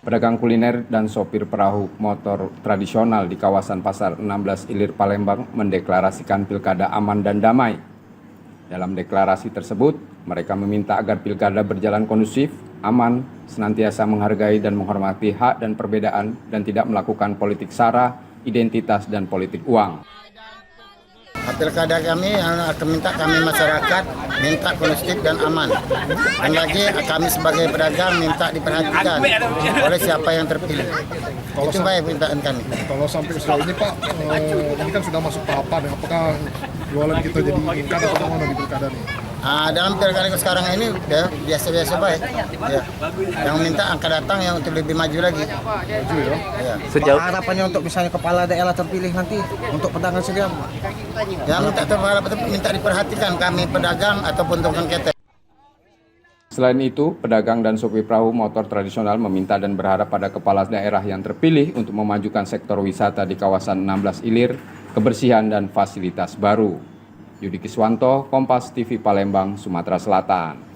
Pedagang kuliner dan sopir perahu motor tradisional di kawasan Pasar 16 Ilir Palembang mendeklarasikan pilkada aman dan damai. Dalam deklarasi tersebut, mereka meminta agar pilkada berjalan kondusif, aman, senantiasa menghargai dan menghormati hak dan perbedaan, dan tidak melakukan politik sara, identitas, dan politik uang. Pilkada kami akan minta kami masyarakat minta kondusif dan aman. Dan lagi kami sebagai pedagang minta diperhatikan oleh siapa yang terpilih. Itu baik mintaan kami. Kalau sampai sejauh ini Pak, ini kan sudah masuk tahapan, apakah jualan kita jadi meningkat atau bagaimana di pilkada ini? Dalam pilkada sekarang ini udah biasa-biasa baik. Ya. Yang minta angka datang yang untuk lebih maju lagi. Maju ya? Ya. Sejauh harapannya untuk misalnya kepala daerah terpilih nanti untuk pedagang sendiri. Ya minta diperhatikan kami pedagang ataupun tukang ketek. Selain itu, pedagang dan sopir perahu motor tradisional meminta dan berharap pada kepala daerah yang terpilih untuk memajukan sektor wisata di kawasan 16 Ilir, kebersihan dan fasilitas baru. Yudi Kiswanto, Kompas TV Palembang, Sumatera Selatan.